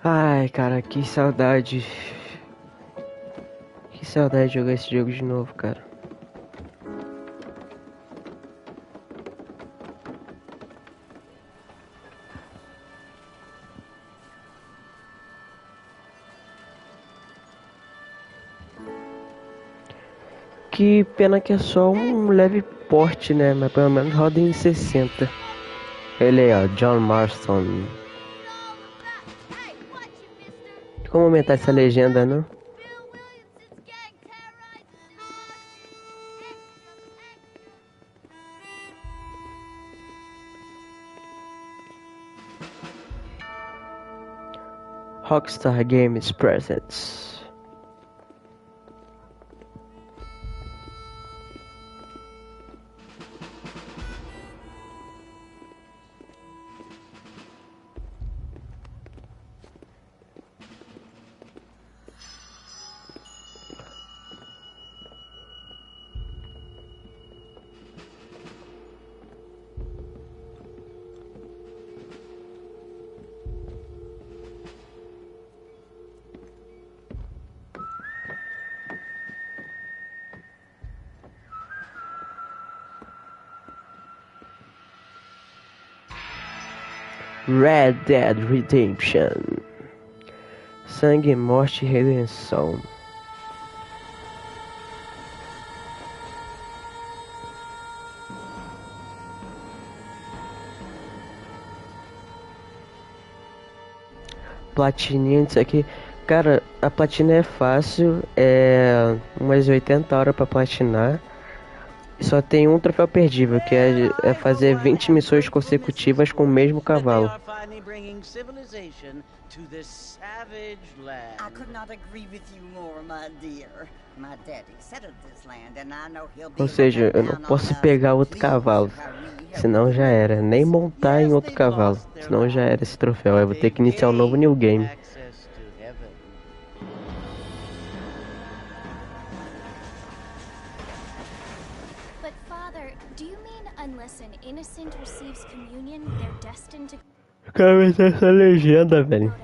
Ai, cara, que saudade. Que saudade de jogar esse jogo de novo, cara. Que pena que é só um leve porte, né? Mas pelo menos roda em 60. Ele aí, ó, John Marston. Como aumentar essa legenda, não? Rockstar Games presents. Red Dead Redemption. Sangue, morte e redenção. Platininha disso aqui. Cara, a platina é fácil. Umas 80 horas pra platinar. Só tem um troféu perdível, que é fazer 20 missões consecutivas com o mesmo cavalo. Ou seja, eu não posso pegar outro cavalo, senão já era. Nem montar em outro cavalo, senão já era esse troféu. Eu vou ter que iniciar um novo new game. Eu quero ver essa legenda, velho.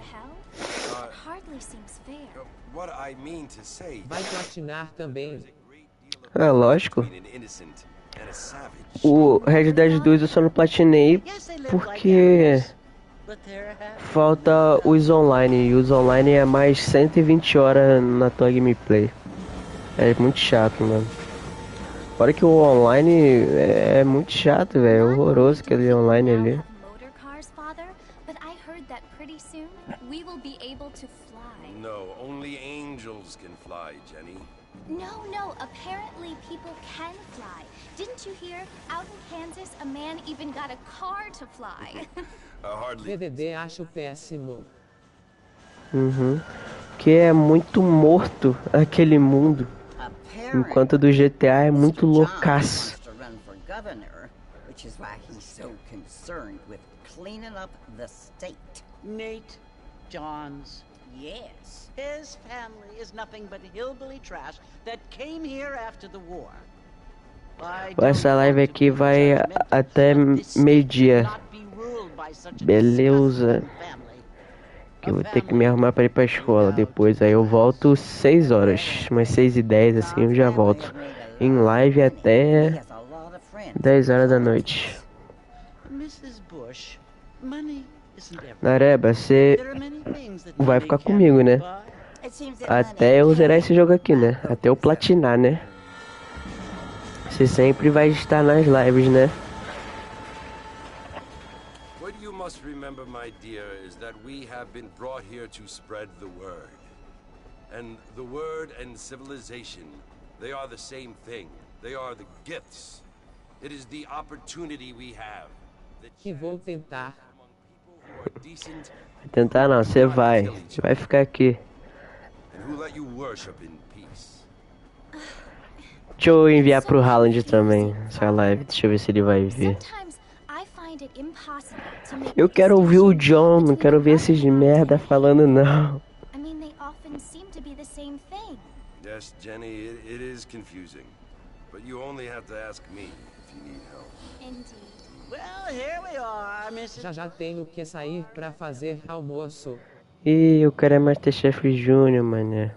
Vai platinar também. É lógico. O Red Dead 2 eu só não platinei porque falta os online. E os online é mais 120 horas na tua gameplay. É muito chato, mano. Fora que o online é muito chato, velho. É horroroso aquele online ali. No, only angels can fly, Jenny. No, apparently people can fly. Didn't you hear? Out in Kansas, a man even got a car to fly. Hardly. VDD acho péssimo. Que é muito morto aquele mundo. Enquanto do GTA é muito loucaço. Nate Johns. Yes. His family is nothing but hillbilly trash that came here after the war. Essa live aqui vai até meio-dia. Beleza. Que eu vou ter que me arrumar para ir pra escola depois. Aí eu volto 6 horas. Umas 6h10 assim eu já volto. Em live até 10 horas da noite. Nareba, você vai ficar comigo, né? Até eu zerar esse jogo aqui, né? Até eu platinar, né? Você sempre vai estar nas lives, né? What you must remember, my dear, is that we have been brought here to spread the word. And the word and civilization, they are the same thing. They are the gifts. It is the opportunity we have. Que vou tentar. Vai tentar não, você vai. Você vai ficar aqui. Deixa eu enviar pro Haaland também essa live. Deixa eu ver se ele vai ver. Eu quero ouvir o John, não quero ver esses merda falando não. Yes, Jenny, it is confusing. But you only have to ask me if you need help. Well, here we are, Mrs. Já tenho que sair pra fazer almoço. Ih, o cara é Masterchef Júnior, mané.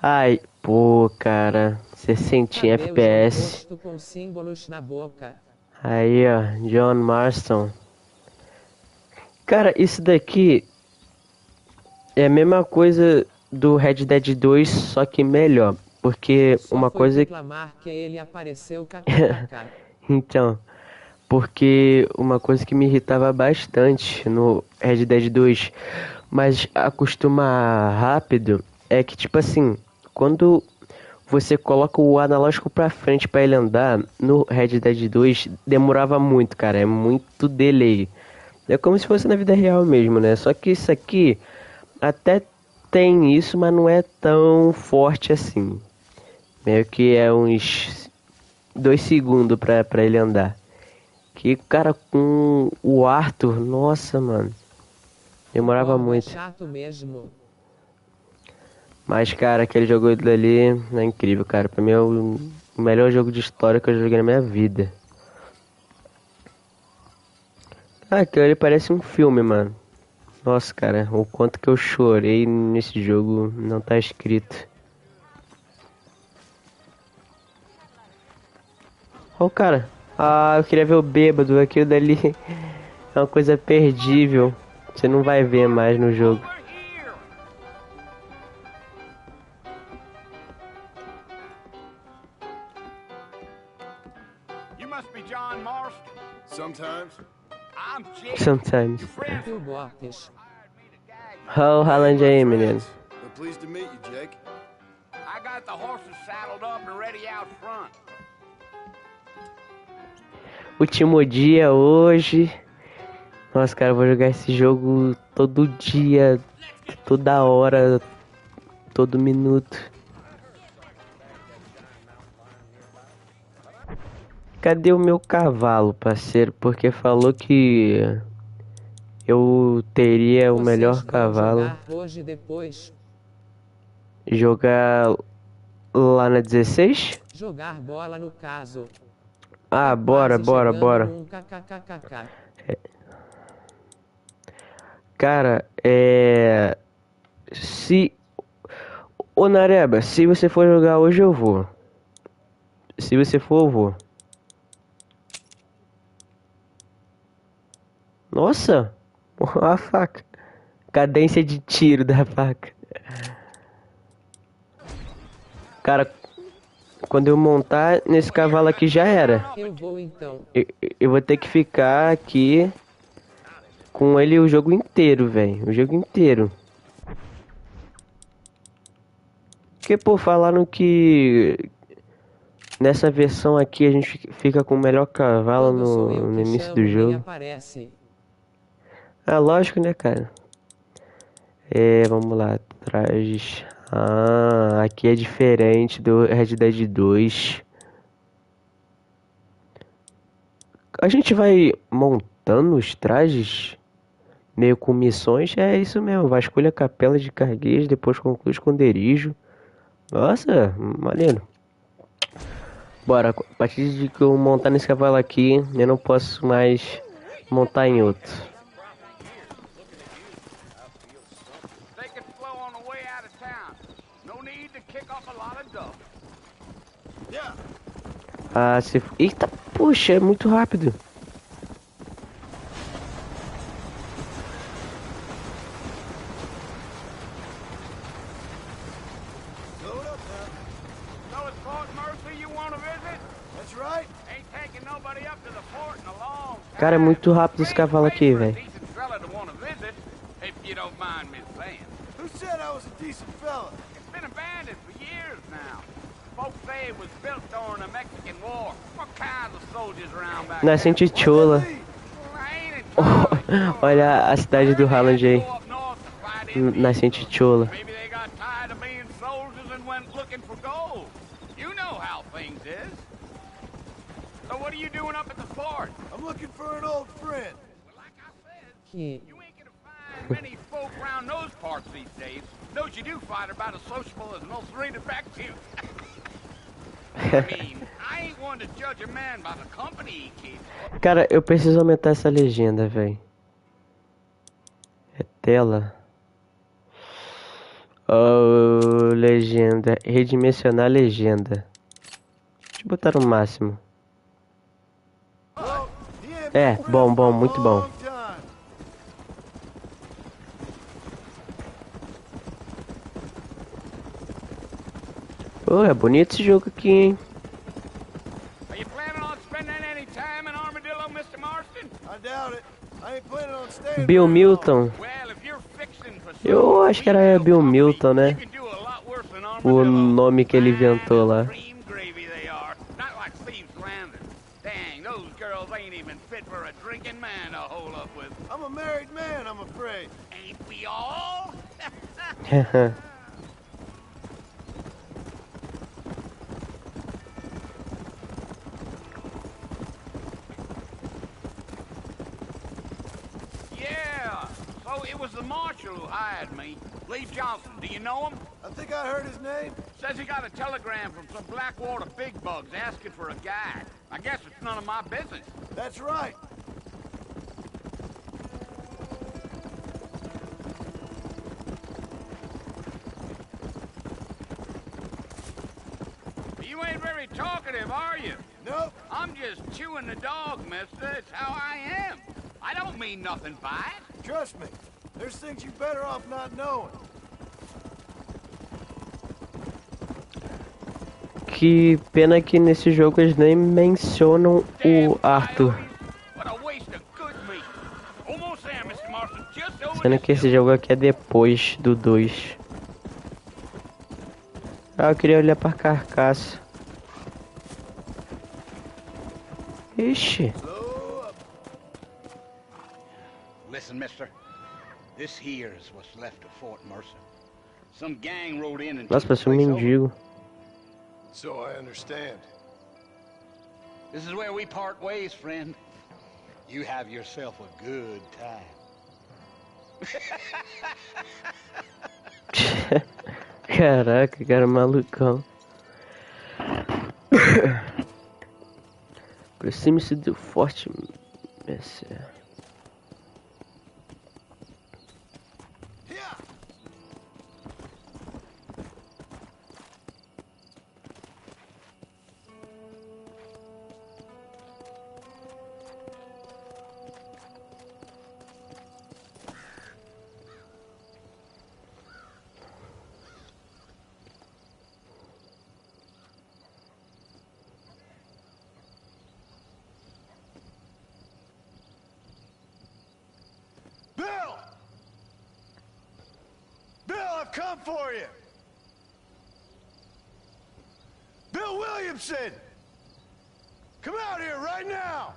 Ai, pô, cara. 60 Cadê o João FPS. rosto com símbolos na boca? Aí, ó. John Marston. Cara, isso daqui é a mesma coisa do Red Dead 2, só que melhor. Porque Só uma foi coisa. reclamar que ele apareceu kkkk. Então, porque uma coisa que me irritava bastante no Red Dead 2, mas acostuma rápido, é que tipo assim, quando você coloca o analógico pra frente pra ele andar, no Red Dead 2 demorava muito, cara, é muito delay. É como se fosse na vida real mesmo, né? Só que isso aqui até tem isso, mas não é tão forte assim. Meio que é uns 2 segundos pra ele andar. Que cara com o Arthur, nossa, mano, demorava Corvo é muito. chato mesmo. Mas, cara, aquele jogo dali é incrível, cara. Pra mim é o melhor jogo de história que eu joguei na minha vida. Ah, aquilo ali parece um filme, mano. Nossa, cara, o quanto que eu chorei nesse jogo não tá escrito. Ó, o cara. Ah, eu queria ver o bêbado. Aquilo dali é uma coisa perdível. Você não vai ver mais no jogo. You must be John Marston. Sometimes. I'm Jake. Sometimes. Tio Bortes. Oh, Haaland aí, menino. Well, pleased to meet you, Jake. I got the horses saddled up and ready out front. Último dia hoje. Nossa, cara, eu vou jogar esse jogo todo dia, toda hora, todo minuto. Cadê o meu cavalo, parceiro? Porque falou que eu teria o Vocês melhor vão cavalo. jogar hoje depois? Jogar lá na 16? Jogar bola no caso. Ah, Tá bora, quase bora, chegando bora. num kkkk. Cara, se... Ô, Nareba, se você for jogar hoje, eu vou. Se você for, eu vou. Nossa! A faca. Cadência de tiro da faca. Cara, quando eu montar nesse cavalo aqui já era. Eu vou então. Eu vou ter que ficar aqui com ele o jogo inteiro, velho. O jogo inteiro. Porque, pô, falaram que nessa versão aqui a gente fica com o melhor cavalo Quando sou eu no que início do chamo, nem jogo. aparece. Ah, lógico, né, cara? Vamos lá, atrás. Ah, aqui é diferente do Red Dead 2. A gente vai montando os trajes, meio com missões. É isso mesmo, vasculha a capela de cargueiros, depois conclui o esconderijo. Nossa, maneiro. Bora, a partir de que eu montar nesse cavalo aqui, eu não posso mais montar em outro. Take it slow on the way out of town. No need to kick up a lot of dust. Ah, se... Eita, puxa, é muito rápido. So it's Fort Mercy you want to visit? That's right. Ain't taking nobody up to the fort in a long time. Cara, é muito rápido esse cavalo aqui, velho. Decent fella to want to visit, if you don't mind me saying. Who said I was a decent fella? It's been abandoned for years now. Folks say it was built during the Mexican War. What kinds of soldiers around back Nascente then? Chola. Well, I ain't entirely sure. Olha a cidade do Haaland aí. Go up north to fight Indians. Nascente Chola. Maybe they got tired of being soldiers and went looking for gold. You know how things is. So what are you doing up at the fort? I'm looking for an old friend. Well, like I said, Que you ain't gonna find many folk around those parts these days. Those you do find are about as sociable as an ulcerated back tooth. I mean, I ain't one to judge a man by the company he keeps. Cara, eu preciso aumentar essa legenda, velho. É tela. Oh, legenda. Redimensionar legenda. Deixa eu botar no máximo. É, bom, muito bom. Pô, é bonito esse jogo aqui, hein? Are you planning on spending any time in Armadillo, Mr. Marston? I doubt it. I ain't planning on staying. Bill Milton. Well, if you're fixing for Eu acho que era Bill Milton, né? you can do a lot worse than O Armadillo. nome que ele inventou lá. Cream gravy they are. Not like Thieves Landing. Dang, those girls ain't even fit for a drinking man to hole up with. I'm a married man, I'm afraid. Ain't we all? Yeah, so it was the marshal who hired me. Lee Johnson, do you know him? I think I heard his name. Says he got a telegram from some Blackwater big bugs asking for a guide. I guess it's none of my business. That's right. You ain't very talkative, are you? Nope. I'm just chewing the dog, mister. It's how I am. I don't mean nothing by it. Trust me. There's things you better off not knowing. Que pena que nesse jogo eles nem mencionam o Arthur. What a waste of good meat. Almost there, Mr. Marston. Just over Sendo que esse jogo aqui é depois do 2. Ah, eu queria olhar pra carcaça. Ixi. Listen, mister. This here is what's left of Fort Mercer. Some gang rode in and Nossa, took the parece um place over. mendigo. So I understand. This is where we part ways, friend. You have yourself a good time. Caraca, cara malucão. Aproxime-se do Forte Mercer. Bill! Bill, I've come for you! Bill Williamson! Come out here right now!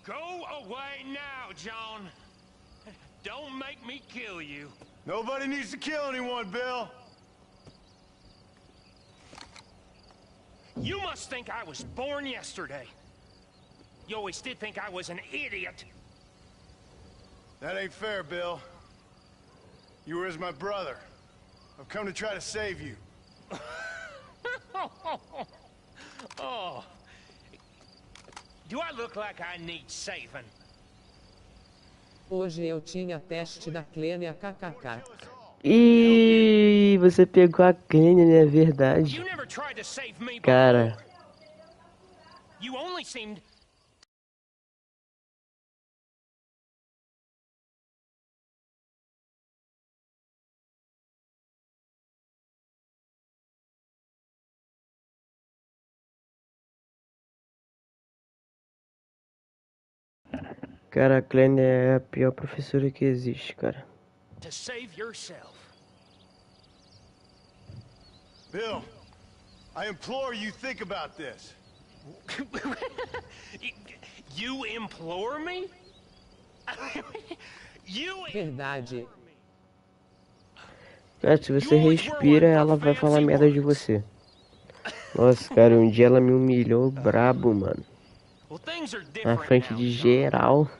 Go away now, John. Don't make me kill you. Nobody needs to kill anyone, Bill. You must think I was born yesterday. You always did think I was an idiot. That ain't fair, Bill. You were as my brother. I've come to try to save you. Oh. Do I look like I need saving? Hoje eu tinha teste da Clênia kkk. Ih, você pegou a Kenya, né? É verdade. You never tried to save me before. Cara, You only seemed cara, a Kenya é a pior professora que existe, cara. to save yourself. Bill, I implore you think about this. You implore me? You Verdade. Cara, se você respira, ela vai falar merda de você. Nossa, cara, um dia ela me humilhou brabo, mano. Well, things are Na different frente now, de John. geral.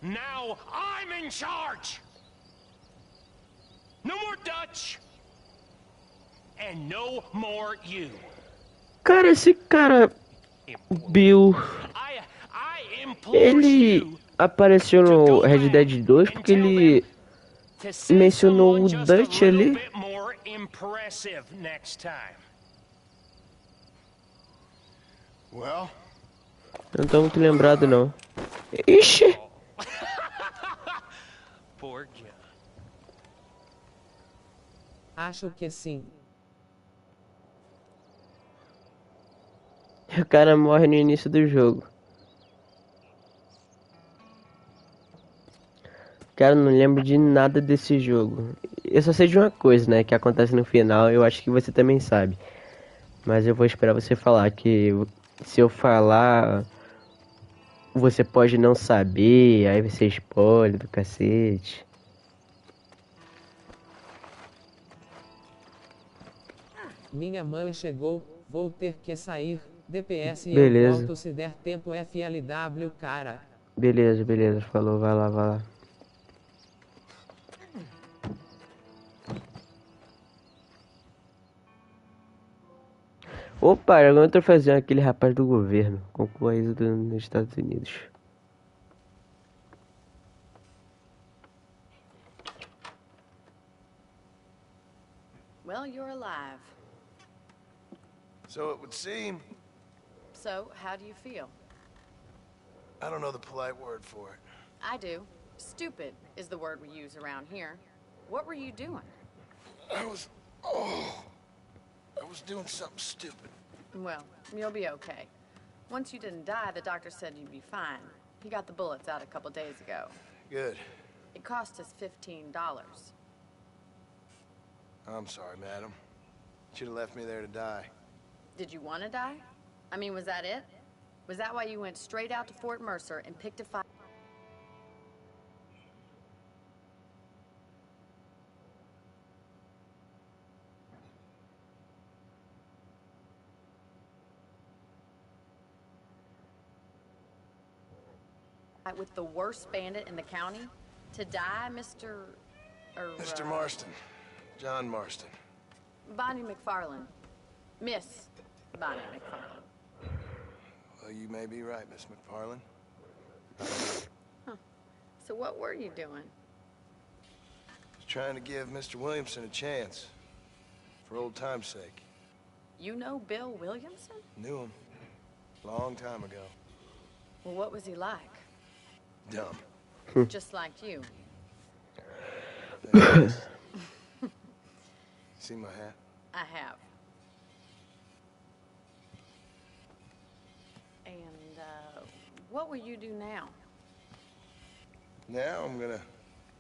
Now I'm in charge. No more Dutch. And no more you. Cara, esse cara, Bill, I implore ele you apareceu to no go Red back Dead 2 and porque tell them ele to send mencionou someone o just a Dutch little ali. bit more impressive next time. Well, Eu não tô muito lembrado, não. Ixi! Poor John. Acho que sim. O cara morre no início do jogo. Cara, eu não lembro de nada desse jogo. Eu só sei de uma coisa, né? Que acontece no final. Eu acho que você também sabe. Mas eu vou esperar você falar. Que se eu falar, você pode não saber. Aí vai ser spoiler do cacete. Minha mãe chegou, vou ter que sair. DPS e eu Beleza. volto se der tempo FLW, cara. Beleza, beleza. Falou, vai lá, vai lá. Opa, agora eu tô fazendo aquele rapaz do governo. Conclua isso nos Estados Unidos. Well, you're alive. so it would seem. So, how do you feel? I don't know the polite word for it. I do. Stupid is the word we use around here. What were you doing? I was doing something stupid. Well, you'll be okay. Once you didn't die, the doctor said you'd be fine. He got the bullets out a couple days ago. Good. It cost us $15. I'm sorry, madam. Should have left me there to die. Did you want to die? I mean, was that it? Was that why you went straight out to Fort Mercer and picked a fight with the worst bandit in the county? To die, Mr. Mr. Marston. John Marston. Bonnie McFarland. Miss Bonnie McFarland. Well, you may be right, Miss McFarland. Huh. So what were you doing? Just trying to give Mr. Williamson a chance. For old time's sake. You know Bill Williamson? Knew him. Long time ago. Well, what was he like? Dumb. Just like you. There it is. See my hat? I have. And, what will you do now? Now I'm gonna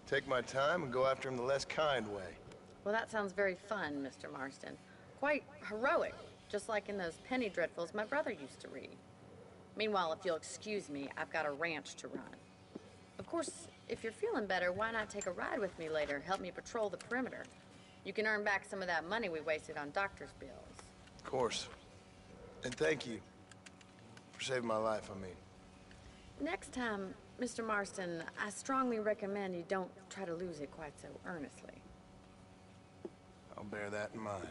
take my time and go after him the less kind way. Well, that sounds very fun, Mr. Marston. Quite heroic, just like in those penny dreadfuls my brother used to read. Meanwhile, if you'll excuse me, I've got a ranch to run. Of course, if you're feeling better, why not take a ride with me later? Help me patrol the perimeter. You can earn back some of that money we wasted on doctor's bills. Of course. And thank you. For saving my life, I mean. Next time, Mr. Marston, I strongly recommend you don't try to lose it quite so earnestly. I'll bear that in mind.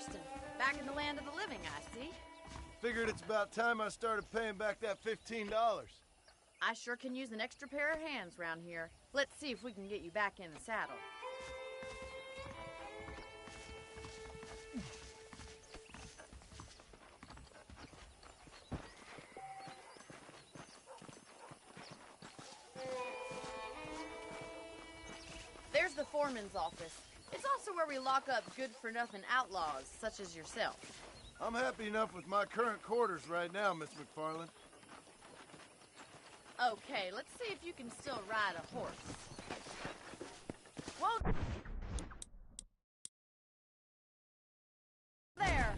Marston. Back in the land of the living, I see. Figured it's about time I started paying back that $15. I sure can use an extra pair of hands round here. Let's see if we can get you back in the saddle. There's the foreman's office. It's also where we lock up good-for-nothing outlaws, such as yourself. I'm happy enough with my current quarters right now, Miss McFarland. Okay, let's see if you can still ride a horse. Whoa! There!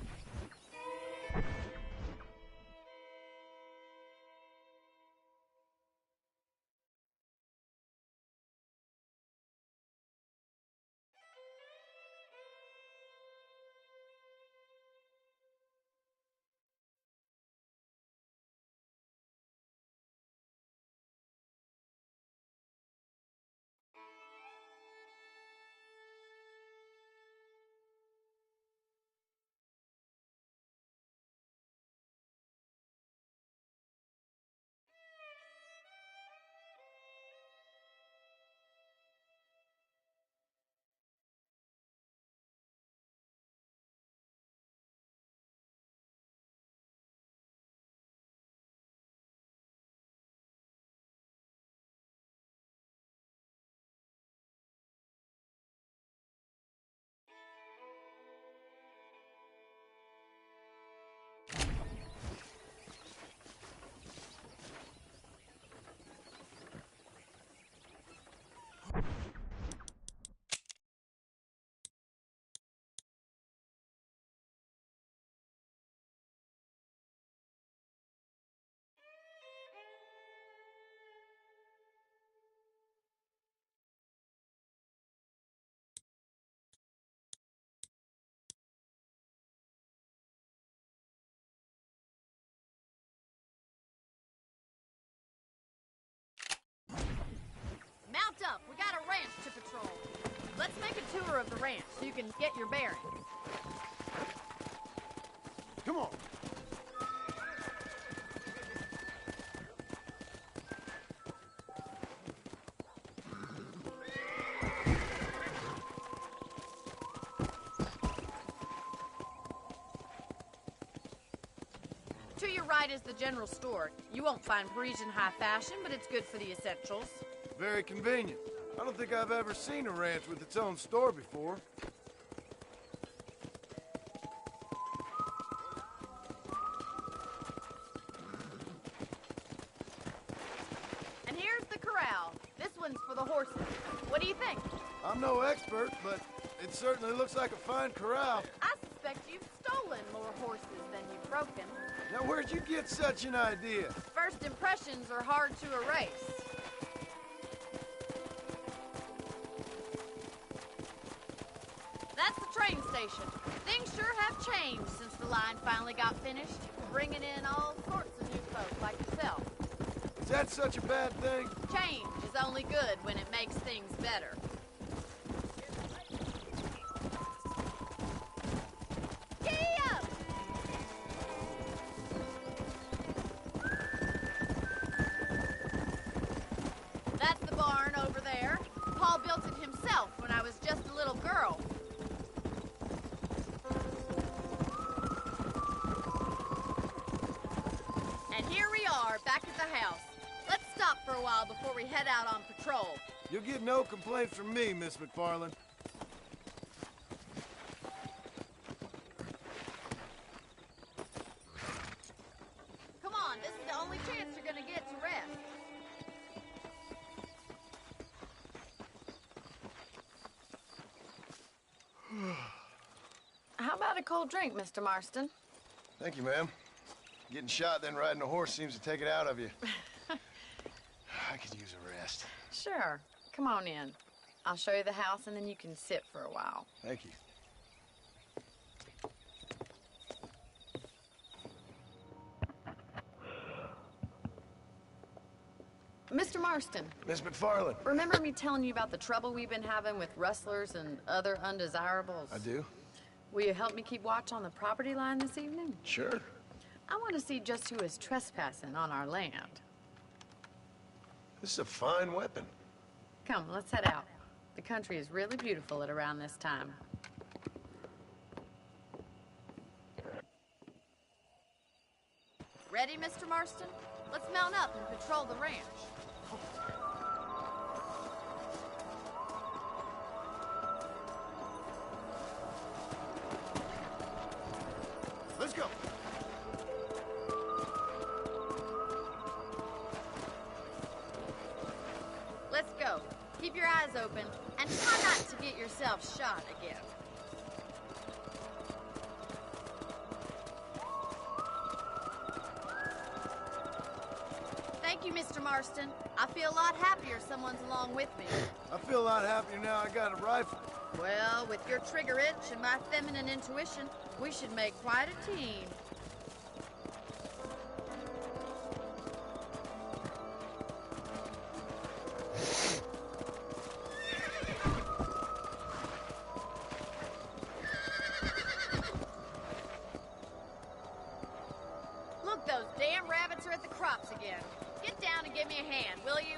Mount up! We got a ranch to patrol. Let's make a tour of the ranch so you can get your bearings. Come on. To your right is the general store. You won't find Parisian high fashion, but it's good for the essentials. Very convenient. I don't think I've ever seen a ranch with its own store before. And here's the corral. This one's for the horses. What do you think? I'm no expert, but it certainly looks like a fine corral. I suspect you've stolen more horses than you've broken. Now, where'd you get such an idea? First impressions are hard to erase. That's the train station. Things sure have changed since the line finally got finished, bringing in all sorts of new folk like yourself. Is that such a bad thing? Change is only good when it makes things better. Giddy up! That's the barn over there. Paul built it himself when I was just a little girl. And here we are, back at the house. Let's stop for a while before we head out on patrol. You'll get no complaints from me, Miss McFarland. Come on, this is the only chance you're gonna get to rest. How about a cold drink, Mr. Marston? Thank you, ma'am. Getting shot, then riding a horse seems to take it out of you. I could use a rest. Sure. Come on in. I'll show you the house, and then you can sit for a while. Thank you. Mr. Marston, Miss McFarland. remember me telling you about the trouble we've been having with rustlers and other undesirables? I do. Will you help me keep watch on the property line this evening? Sure. I want to see just who is trespassing on our land. This is a fine weapon. Come, let's head out. The country is really beautiful at around this time. Ready, Mr. Marston? Let's mount up and patrol the ranch. Let's go. Let's go. Keep your eyes open and try not to get yourself shot again. Thank you, Mr. Marston. I feel a lot happier someone's along with me. I feel a lot happier now I got a rifle. Well, with your trigger itch and my feminine intuition, we should make quite a team. Look, those damn rabbits are at the crops again. Get down and give me a hand, will you?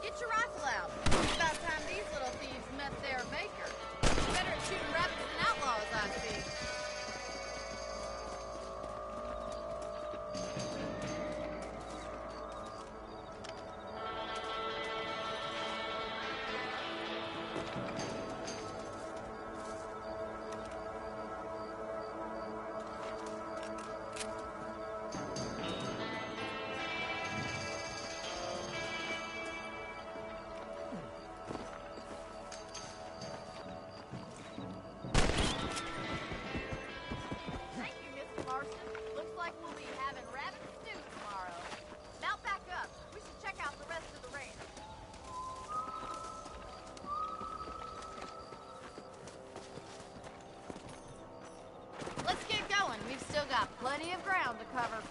Get your rifle out. It's about time these little thieves met their maker. Better at shooting rabbits than outlaws, I see. Thank you, Mr. Marston. Looks like we'll be having rabbit stew tomorrow. Mount back up. We should check out the rest of the ranch. Let's get going. We've still got plenty of ground to cover.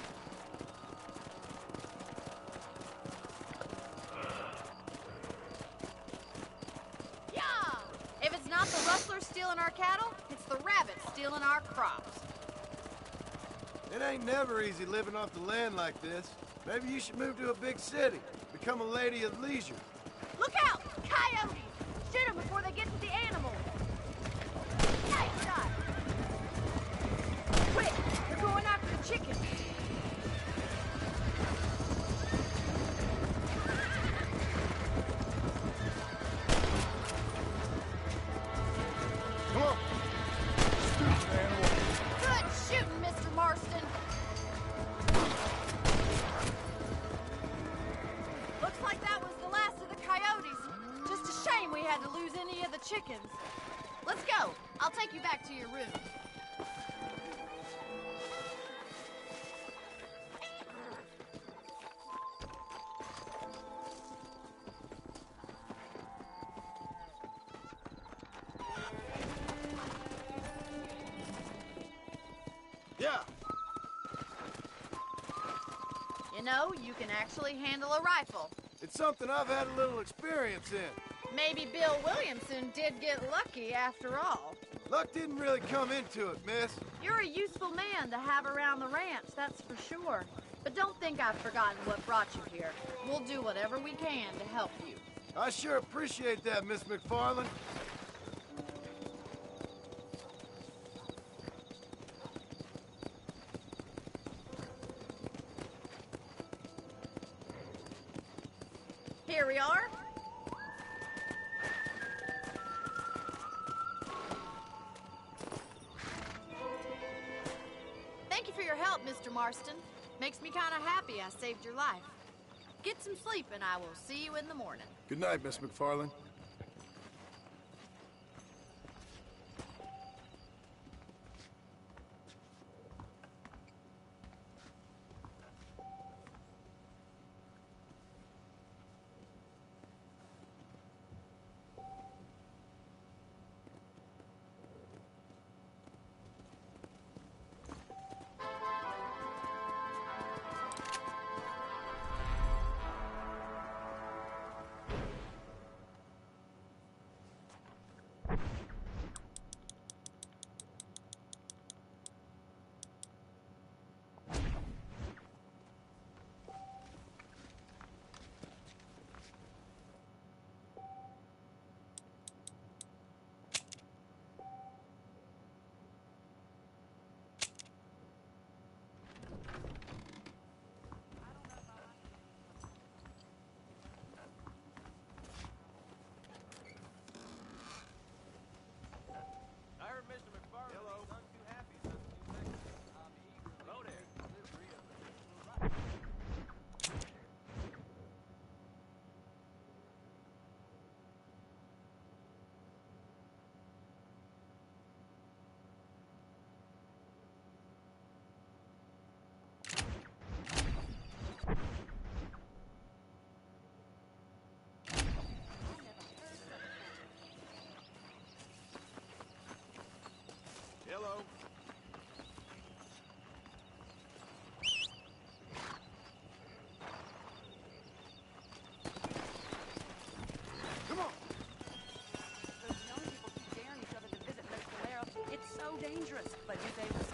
Yeah! If it's not the rustler stealing our cattle, it's the rabbits stealing our crops. It ain't never easy living off the land like this. Maybe you should move to a big city. Become a lady of leisure. Look out! Coyotes! Shoot them before they get to the animals! Nice shot! Quick! They're going after the chickens! Come on. Stupid animal. Good shooting, Mr. Marston! Looks like that was the last of the coyotes. Just a shame we had to lose any of the chickens. Let's go. I'll take you back to your room. Yeah. You know, you can actually handle a rifle. It's something I've had a little experience in. Maybe Bill Williamson did get lucky after all. Luck didn't really come into it, miss. You're a useful man to have around the ranch, that's for sure. But don't think I've forgotten what brought you here. We'll do whatever we can to help you. I sure appreciate that, Miss McFarland. Here we are. Thank you for your help, Mr. Marston. Makes me kind of happy I saved your life. Get some sleep and I will see you in the morning. Good night, Miss McFarland. dangerous, but he's able to.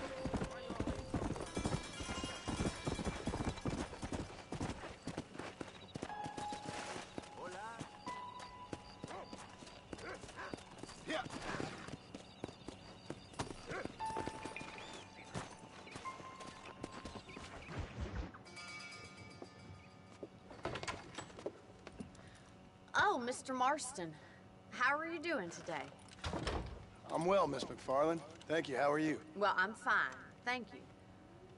Yeah. Oh, Mr. Marston. How are you doing today? I'm well, Miss McFarland. Thank you. How are you? Well, I'm fine. Thank you.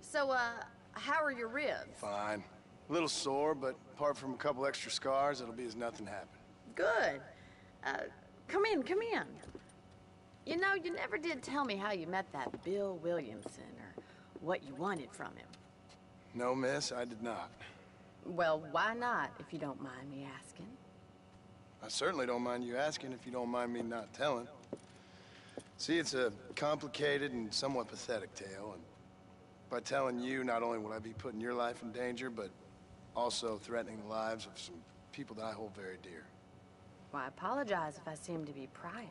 So, how are your ribs? Fine. A little sore, but apart from a couple extra scars, it'll be as nothing happened. Good. Come in, come in. You know, you never did tell me how you met that Bill Williamson or what you wanted from him. No, miss, I did not. Well, why not, if you don't mind me asking? I certainly don't mind you asking if you don't mind me not telling. See, it's a complicated and somewhat pathetic tale, and by telling you, not only will I be putting your life in danger, but also threatening the lives of some people that I hold very dear. Well, I apologize if I seem to be prying.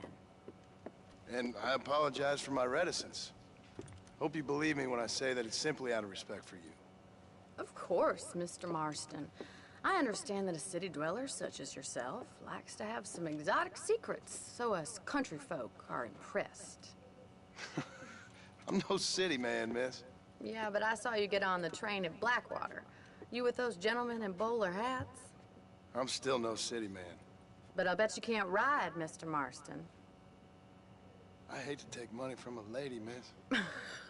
And I apologize for my reticence. Hope you believe me when I say that it's simply out of respect for you. Of course, Mr. Marston. I understand that a city dweller such as yourself likes to have some exotic secrets, so us country folk are impressed. I'm no city man, miss. Yeah, but I saw you get on the train at Blackwater. You with those gentlemen in bowler hats? I'm still no city man. But I bet you can't ride, Mr. Marston. I hate to take money from a lady, miss.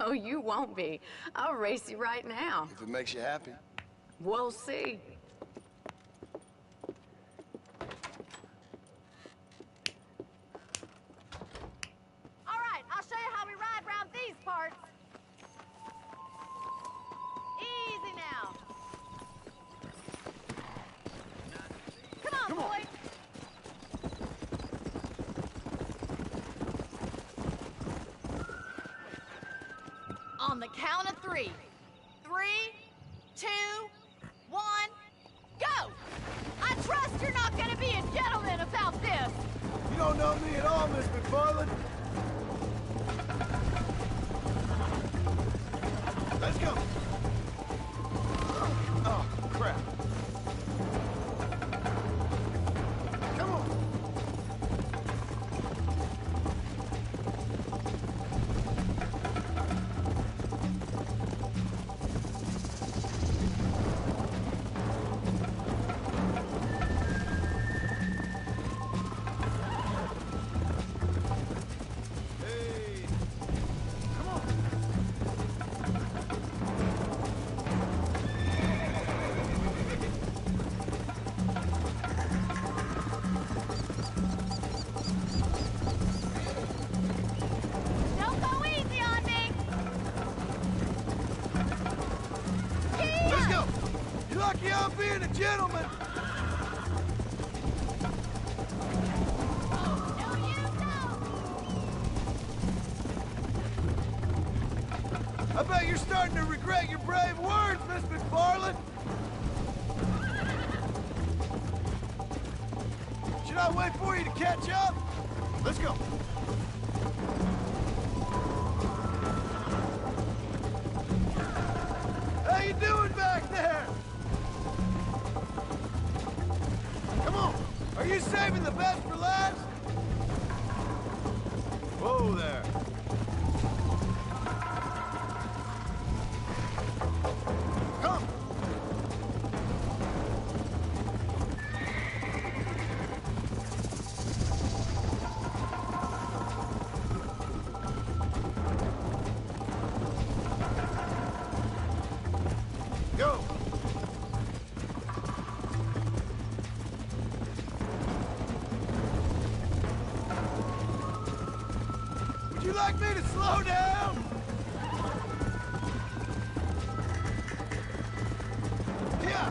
Oh, you won't be. I'll race you right now. If it makes you happy. We'll see. All right, I'll show you how we ride around these parts. Easy now. Come on, boys. On the count of 3. 3, 2, 1, go! I trust you're not gonna be a gentleman about this. You don't know me at all, Miss McFarland. Let's go. Oh, crap. Come on. Hey. Come on. Don't go easy on me. Let's go. You're lucky I'm being a gentleman. No, you don't. I bet you're starting to regret your brave words, Miss McFarland. Should I wait for you to catch up? Let's go. How you doing back there? Come on. Are you saving the best for last? Whoa there. Come. Go. Would you like me to slow down? Yeah.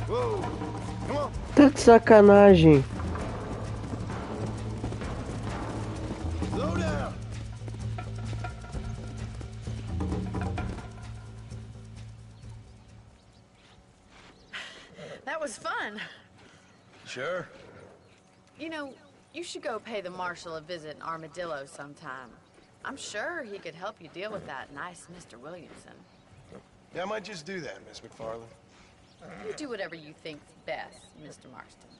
Whoa. Come on. Tá de sacanagem. Slow down. You should go pay the Marshal a visit in Armadillo sometime. I'm sure he could help you deal with that nice Mr. Williamson. Yeah, I might just do that, Miss McFarland. You do whatever you think's best, Mr. Marston.